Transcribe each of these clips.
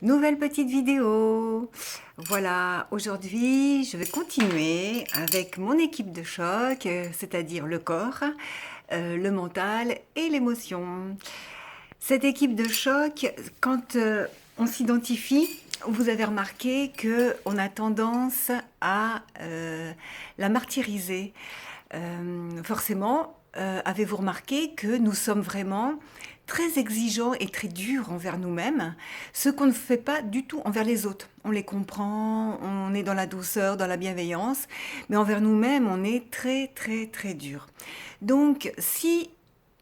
Nouvelle petite vidéo. Voilà, aujourd'hui je vais continuer avec mon équipe de choc, c'est-à-dire le corps, le mental et l'émotion. Cette équipe de choc, quand on s'identifie, vous avez remarqué qu'on a tendance à la martyriser. Forcément, avez-vous remarqué que nous sommes vraiment très exigeants et très durs envers nous-mêmes, ce qu'on ne fait pas du tout envers les autres. On les comprend, on est dans la douceur, dans la bienveillance, mais envers nous-mêmes, on est très très très dur. Donc, si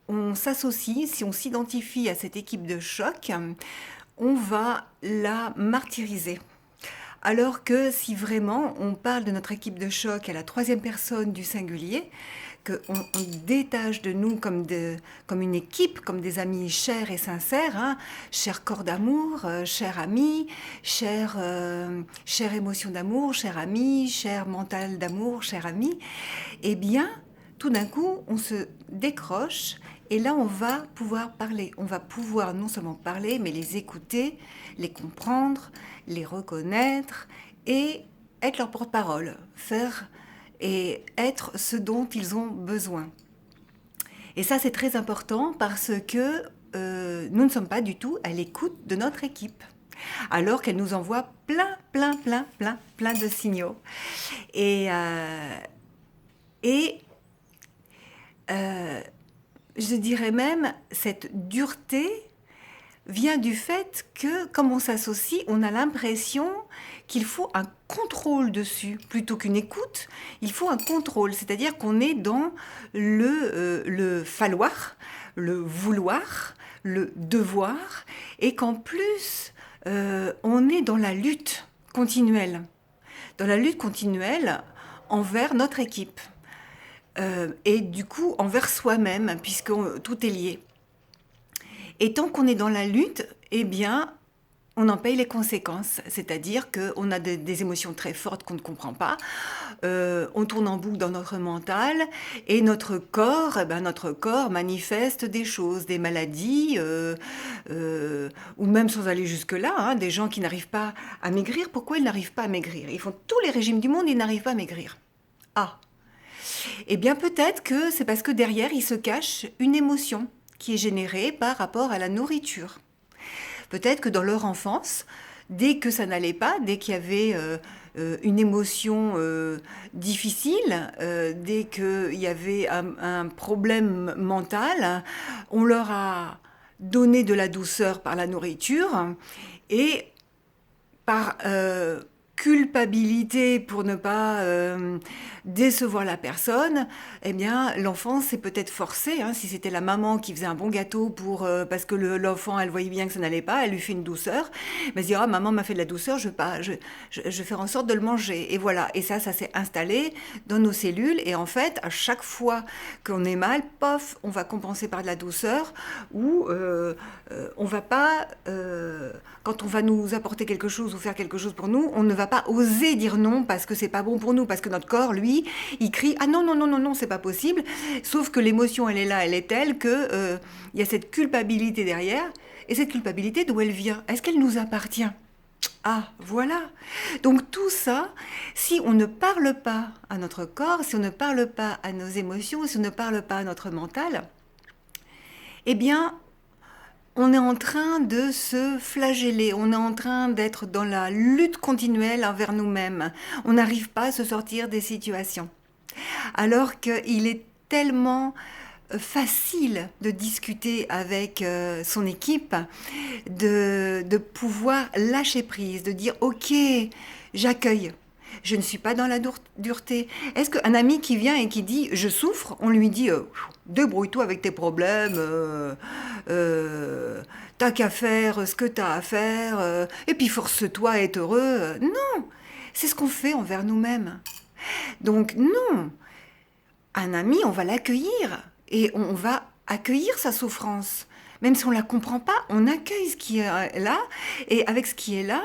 on s'associe, si on s'identifie à cette équipe de choc, on va la martyriser. Alors que si vraiment on parle de notre équipe de choc à la troisième personne du singulier, qu'on détache de nous comme une équipe, comme des amis chers et sincères, hein, cher corps d'amour, cher ami, chère émotion d'amour, cher ami, cher mental d'amour, cher ami, eh bien, tout d'un coup, on se décroche et là, on va pouvoir parler. On va pouvoir non seulement parler, mais les écouter, les comprendre, les reconnaître et être leur porte-parole, faire et être ce dont ils ont besoin. Et ça, c'est très important parce que nous ne sommes pas du tout à l'écoute de notre équipe, alors qu'elle nous envoie plein de signaux. Et, euh, et je dirais même, cette dureté vient du fait que, comme on s'associe, on a l'impression qu'il faut un contrôle dessus, plutôt qu'une écoute, il faut un contrôle, c'est-à-dire qu'on est dans le falloir, le vouloir, le devoir, et qu'en plus, on est dans la lutte continuelle envers notre équipe, et du coup envers soi-même, puisque tout est lié. Et tant qu'on est dans la lutte, eh bien, on en paye les conséquences. C'est-à-dire qu'on a des émotions très fortes qu'on ne comprend pas. On tourne en boucle dans notre mental et notre corps manifeste des choses, des maladies, ou même sans aller jusque-là, hein, des gens qui n'arrivent pas à maigrir. Pourquoi ils n'arrivent pas à maigrir? Ils font tous les régimes du monde, ils n'arrivent pas à maigrir. Ah, eh bien peut-être que c'est parce que derrière, il se cache une émotion qui est générée par rapport à la nourriture. Peut-être que dans leur enfance, dès que ça n'allait pas, dès qu'il y avait une émotion difficile, dès qu'il y avait un problème mental, on leur a donné de la douceur par la nourriture et par culpabilité pour ne pas décevoir la personne, eh bien l'enfant s'est peut-être forcé, hein, si c'était la maman qui faisait un bon gâteau parce que l'enfant elle voyait bien que ça n'allait pas, elle lui fait une douceur, mais elle se dit ah maman m'a fait de la douceur, je vais faire en sorte de le manger, et voilà, et ça s'est installé dans nos cellules, et en fait à chaque fois qu'on est mal, pof, on va compenser par de la douceur, ou on va pas quand on va nous apporter quelque chose ou faire quelque chose pour nous, on ne va pas oser dire non parce que c'est pas bon pour nous, parce que notre corps, lui, il crie ah non non non non non, c'est pas possible. Sauf que l'émotion, elle est là, elle est telle que il y a cette culpabilité derrière. Et cette culpabilité, d'où elle vient? Est-ce qu'elle nous appartient? Ah, voilà. Donc tout ça, si on ne parle pas à notre corps, si on ne parle pas à nos émotions, si on ne parle pas à notre mental, eh bien, on est en train de se flageller, on est en train d'être dans la lutte continuelle envers nous-mêmes. On n'arrive pas à se sortir des situations. Alors qu'il est tellement facile de discuter avec son équipe, de pouvoir lâcher prise, de dire ok, j'accueille. Je ne suis pas dans la dureté. Est-ce qu'un ami qui vient et qui dit je souffre, on lui dit débrouille-toi avec tes problèmes, t'as qu'à faire ce que t'as à faire, et puis force-toi à être heureux. Non, c'est ce qu'on fait envers nous-mêmes. Donc non, un ami, on va l'accueillir et on va accueillir sa souffrance. Même si on ne la comprend pas, on accueille ce qui est là et avec ce qui est là,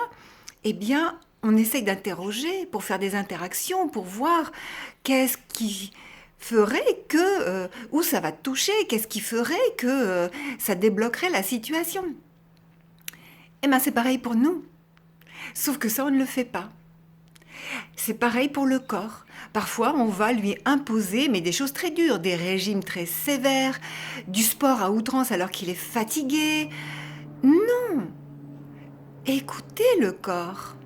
eh bien, on essaye d'interroger pour faire des interactions, pour voir qu'est-ce qui ferait que, où ça va toucher, qu'est-ce qui ferait que ça débloquerait la situation. Eh bien, c'est pareil pour nous. Sauf que ça, on ne le fait pas. C'est pareil pour le corps. Parfois, on va lui imposer, mais des choses très dures, des régimes très sévères, du sport à outrance alors qu'il est fatigué. Non, écoutez le corps.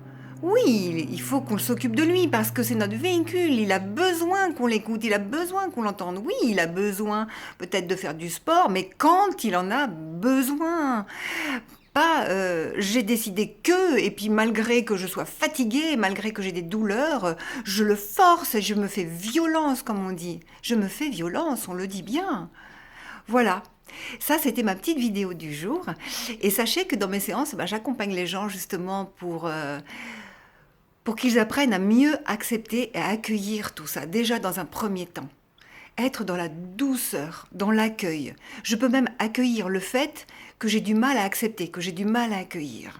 Oui, il faut qu'on s'occupe de lui parce que c'est notre véhicule. Il a besoin qu'on l'écoute, il a besoin qu'on l'entende. Oui, il a besoin peut-être de faire du sport, mais quand il en a besoin. Pas j'ai décidé que, et puis malgré que je sois fatiguée, malgré que j'ai des douleurs, je le force et je me fais violence, comme on dit. Je me fais violence, on le dit bien. Voilà. Ça, c'était ma petite vidéo du jour. Et sachez que dans mes séances, bah, j'accompagne les gens justement pour qu'ils apprennent à mieux accepter et à accueillir tout ça, déjà dans un premier temps. Être dans la douceur, dans l'accueil. Je peux même accueillir le fait que j'ai du mal à accepter, que j'ai du mal à accueillir.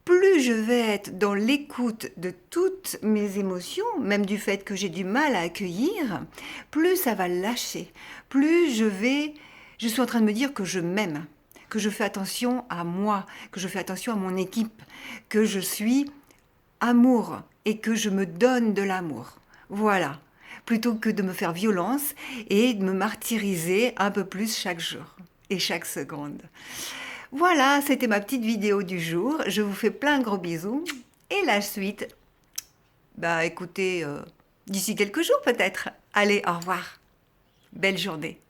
Plus je vais être dans l'écoute de toutes mes émotions, même du fait que j'ai du mal à accueillir, plus ça va lâcher, plus je suis en train de me dire que je m'aime, que je fais attention à moi, que je fais attention à mon équipe, que je suis amour et que je me donne de l'amour. Voilà. Plutôt que de me faire violence et de me martyriser un peu plus chaque jour et chaque seconde. Voilà, c'était ma petite vidéo du jour. Je vous fais plein de gros bisous. Et la suite, bah écoutez, d'ici quelques jours peut-être. Allez, au revoir. Belle journée.